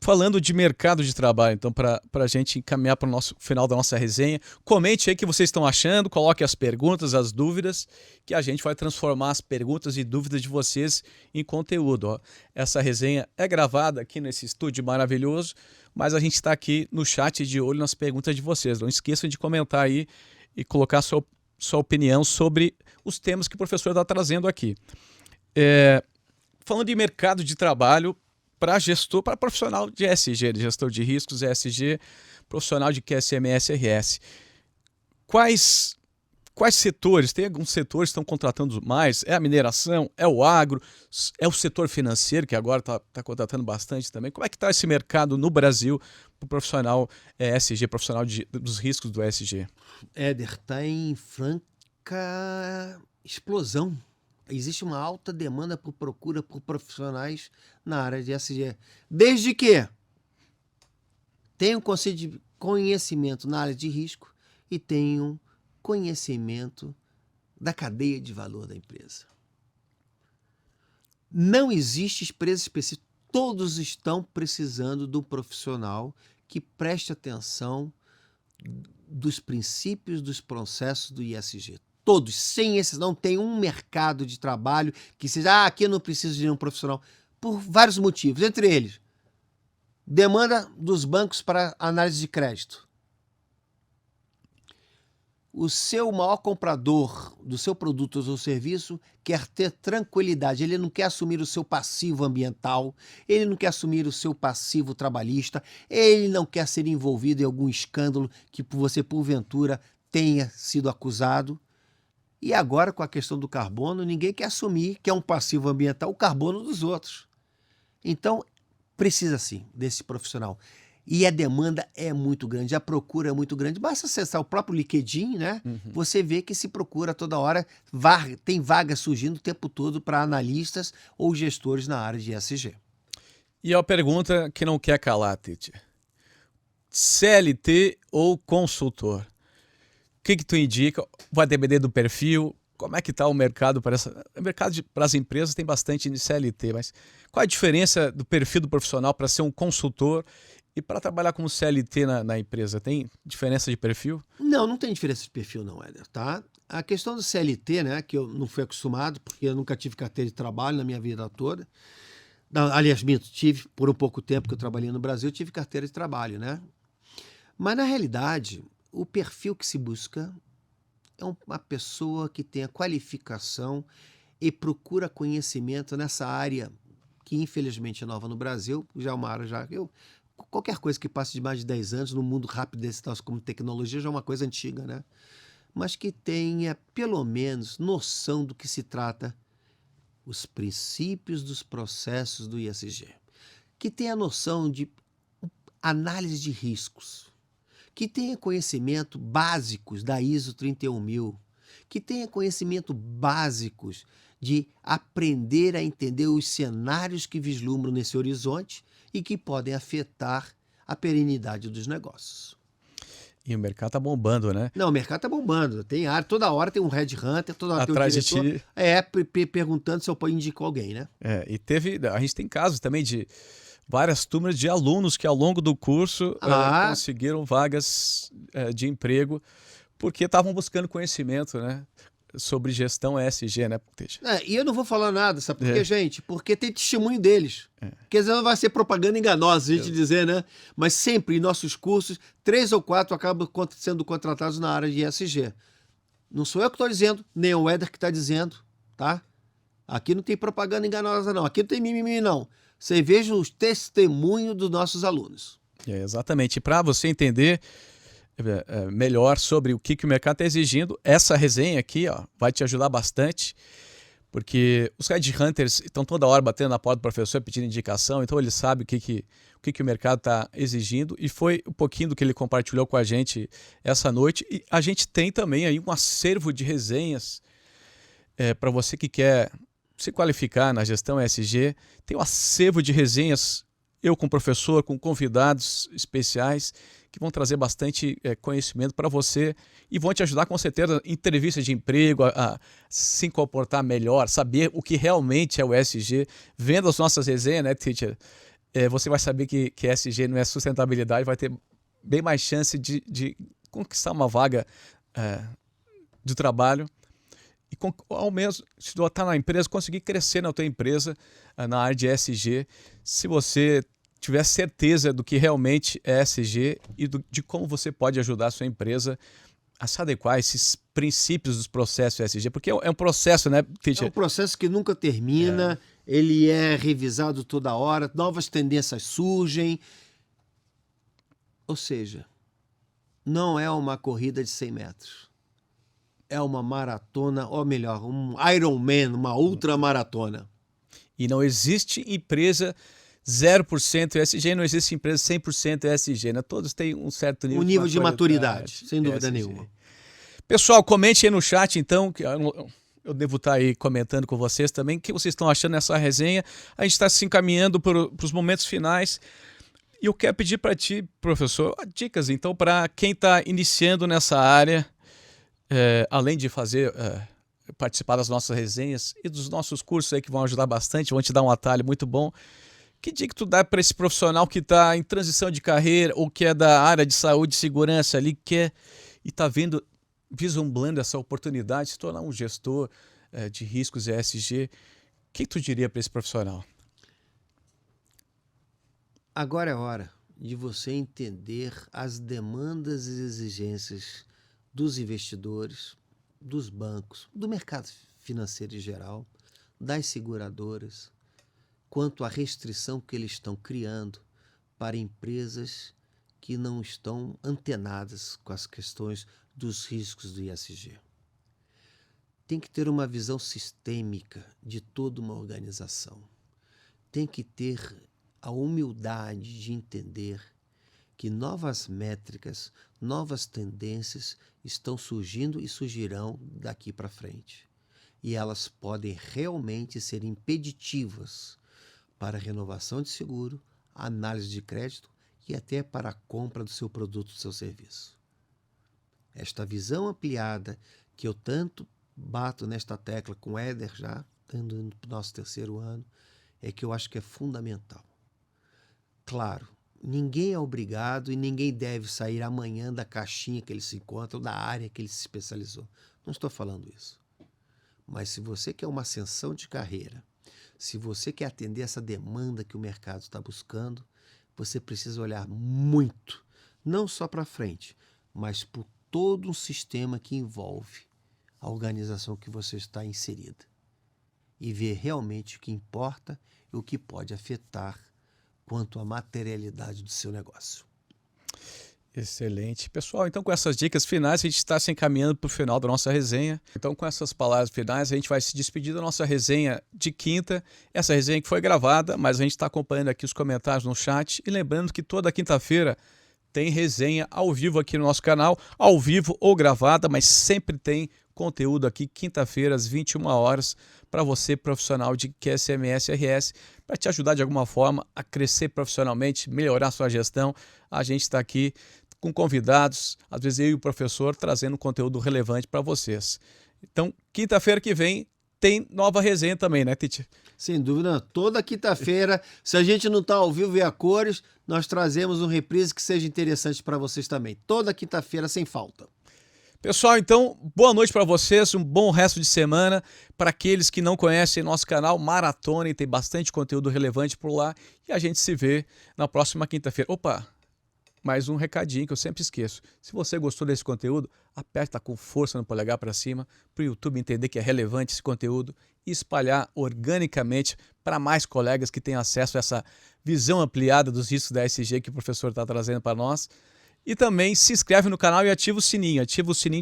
Falando de mercado de trabalho, então, para a gente encaminhar para o nosso final da nossa resenha, comente aí o que vocês estão achando, coloque as perguntas, as dúvidas, que a gente vai transformar as perguntas e dúvidas de vocês em conteúdo. Ó. Essa resenha é gravada aqui nesse estúdio maravilhoso, mas a gente está aqui no chat de olho nas perguntas de vocês. Não esqueçam de comentar aí e colocar sua opinião sobre os temas que o professor está trazendo aqui. Falando de mercado de trabalho, para gestor, para profissional de ESG, de gestor de riscos, ESG, profissional de QSMS RS. Quais setores? Tem alguns setores que estão contratando mais? É a mineração? É o agro? É o setor financeiro, que agora está contratando bastante também? Como é que está esse mercado no Brasil para o profissional ESG, profissional dos riscos do ESG? Éder, está em franca explosão. Existe uma alta demanda por procura por profissionais na área de ESG. Desde que tenham conhecimento na área de risco e tenham conhecimento da cadeia de valor da empresa. Não existe empresa específica. Todos estão precisando de um profissional que preste atenção dos princípios, dos processos do ESG. Todos, sem esses, não tem um mercado de trabalho que seja, aqui eu não preciso de um profissional, por vários motivos, entre eles, demanda dos bancos para análise de crédito. O seu maior comprador do seu produto ou serviço quer ter tranquilidade, ele não quer assumir o seu passivo ambiental, ele não quer assumir o seu passivo trabalhista, ele não quer ser envolvido em algum escândalo que você, porventura, tenha sido acusado. E agora, com a questão do carbono, ninguém quer assumir que é um passivo ambiental o carbono dos outros. Então, precisa sim desse profissional. E a demanda é muito grande, a procura é muito grande. Basta acessar o próprio LinkedIn, né? Você vê que se procura toda hora, tem vagas surgindo o tempo todo para analistas ou gestores na área de ESG. E a pergunta que não quer calar, Tite. CLT ou consultor? O que tu indica? Vai depender do perfil? Como é que está o mercado para essa... O mercado para as empresas tem bastante de CLT, mas qual a diferença do perfil do profissional para ser um consultor e para trabalhar como CLT na empresa? Tem diferença de perfil? Não tem diferença de perfil não, Éder, tá? A questão do CLT, né, que eu não fui acostumado, porque eu nunca tive carteira de trabalho na minha vida toda. Aliás, tive, por um pouco tempo que eu trabalhei no Brasil, eu tive carteira de trabalho, né? Mas, na realidade, o perfil que se busca é uma pessoa que tenha qualificação e procura conhecimento nessa área que, infelizmente, é nova no Brasil, já é uma área qualquer coisa que passe de mais de 10 anos, no mundo rápido desse tal como tecnologia, já é uma coisa antiga, né? Mas que tenha, pelo menos, noção do que se trata os princípios dos processos do ESG. Que tenha noção de análise de riscos. Que tenha conhecimento básicos da ISO 31000. Que tenha conhecimento básicos de aprender a entender os cenários que vislumbram nesse horizonte e que podem afetar a perenidade dos negócios. E o mercado tá bombando, né? Não, o mercado tá bombando. Tem área, toda hora tem um headhunter, toda hora atrás tem um diretor. de ti. Perguntando se eu posso indicar alguém, né? E a gente tem casos também de várias turmas de alunos que ao longo do curso conseguiram vagas de emprego porque estavam buscando conhecimento, né? Sobre gestão ESG, né? E eu não vou falar nada, sabe por quê, gente? Porque tem testemunho deles. Quer dizer, não vai ser propaganda enganosa, a gente dizer, né? Mas sempre em nossos cursos, 3 ou 4 acabam sendo contratados na área de ESG. Não sou eu que estou dizendo, nem o Éder que está dizendo, tá? Aqui não tem propaganda enganosa, não. Aqui não tem mimimi, não. Você veja os testemunhos dos nossos alunos. Exatamente. E para você entender melhor sobre o que o mercado está exigindo, essa resenha aqui vai te ajudar bastante, porque os headhunters estão toda hora batendo na porta do professor pedindo indicação, então ele sabe o que o mercado está exigindo, e foi um pouquinho do que ele compartilhou com a gente essa noite. E a gente tem também aí um acervo de resenhas para você que quer se qualificar na gestão ESG. Tem um acervo de resenhas, eu com o professor, com convidados especiais, que vão trazer bastante conhecimento para você e vão te ajudar com certeza em entrevistas de emprego, a se comportar melhor, saber o que realmente é o ESG, vendo as nossas resenhas, né, teacher? você vai saber que ESG não é sustentabilidade, vai ter bem mais chance de conquistar uma vaga de trabalho e ao mesmo, se tu está na empresa, conseguir crescer na tua empresa na área de ESG, se você tiver certeza do que realmente é ESG e de como você pode ajudar a sua empresa a se adequar a esses princípios dos processos ESG, porque é um processo, né, Teacher? É um processo que nunca termina, ele é revisado toda hora, novas tendências surgem. Ou seja, não é uma corrida de 100 metros. É uma maratona, ou melhor, um Ironman, uma ultramaratona. E não existe empresa 0% ESG, não existe empresa 100% ESG, né? Todos têm um certo nível, nível de maturidade, sem dúvida nenhuma. Pessoal, comente aí no chat, então, que eu devo estar aí comentando com vocês também, o que vocês estão achando dessa resenha. A gente está se encaminhando para os momentos finais. E eu quero pedir para ti, professor, dicas, então, para quem está iniciando nessa área, além de participar das nossas resenhas e dos nossos cursos aí que vão ajudar bastante, vão te dar um atalho muito bom. Que dica tu dá para esse profissional que está em transição de carreira ou que é da área de saúde e segurança ali, e está vislumbrando essa oportunidade de se tornar um gestor de riscos ESG? O que tu diria para esse profissional? Agora é hora de você entender as demandas e exigências dos investidores, dos bancos, do mercado financeiro em geral, das seguradoras, quanto à restrição que eles estão criando para empresas que não estão antenadas com as questões dos riscos do ESG. Tem que ter uma visão sistêmica de toda uma organização. Tem que ter a humildade de entender que novas métricas, novas tendências estão surgindo e surgirão daqui para frente. E elas podem realmente ser impeditivas para a renovação de seguro, análise de crédito e até para a compra do seu produto, do seu serviço. Esta visão ampliada, que eu tanto bato nesta tecla com o Éder já, estando no nosso 3º ano, é que eu acho que é fundamental. Claro, ninguém é obrigado e ninguém deve sair amanhã da caixinha que ele se encontra ou da área que ele se especializou. Não estou falando isso. Mas se você quer uma ascensão de carreira, se você quer atender essa demanda que o mercado está buscando, você precisa olhar muito, não só para frente, mas por todo um sistema que envolve a organização que você está inserida. E ver realmente o que importa e o que pode afetar quanto à materialidade do seu negócio. Excelente. Pessoal, então com essas dicas finais, a gente está se encaminhando para o final da nossa resenha. Então com essas palavras finais, a gente vai se despedir da nossa resenha de quinta. Essa resenha que foi gravada, mas a gente está acompanhando aqui os comentários no chat. E lembrando que toda quinta-feira tem resenha ao vivo aqui no nosso canal, ao vivo ou gravada, mas sempre tem conteúdo aqui quinta-feira às 21 horas para você, profissional de QSMS RS, para te ajudar de alguma forma a crescer profissionalmente, melhorar sua gestão. A gente está aqui com convidados, às vezes eu e o professor, trazendo conteúdo relevante para vocês. Então, quinta-feira que vem tem nova resenha também, né, Titi? Sem dúvida, toda quinta-feira, se a gente não está ao vivo e a cores, nós trazemos um reprise que seja interessante para vocês também. Toda quinta-feira, sem falta. Pessoal, então, boa noite para vocês, um bom resto de semana. Para aqueles que não conhecem nosso canal, maratone, tem bastante conteúdo relevante por lá. E a gente se vê na próxima quinta-feira. Opa, mais um recadinho que eu sempre esqueço. Se você gostou desse conteúdo, aperta com força no polegar para cima, para o YouTube entender que é relevante esse conteúdo e espalhar organicamente para mais colegas que tenham acesso a essa visão ampliada dos riscos da ESG que o professor está trazendo para nós. E também se inscreve no canal e ativa o sininho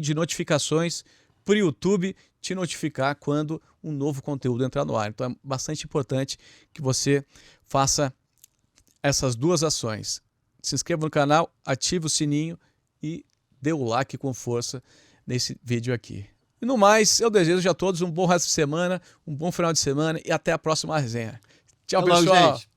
de notificações para o YouTube te notificar quando um novo conteúdo entrar no ar. Então é bastante importante que você faça essas duas ações. Se inscreva no canal, ative o sininho e dê o like com força nesse vídeo aqui. E no mais, eu desejo a todos um bom resto de semana, um bom final de semana e até a próxima resenha. Tchau, pessoal! Gente.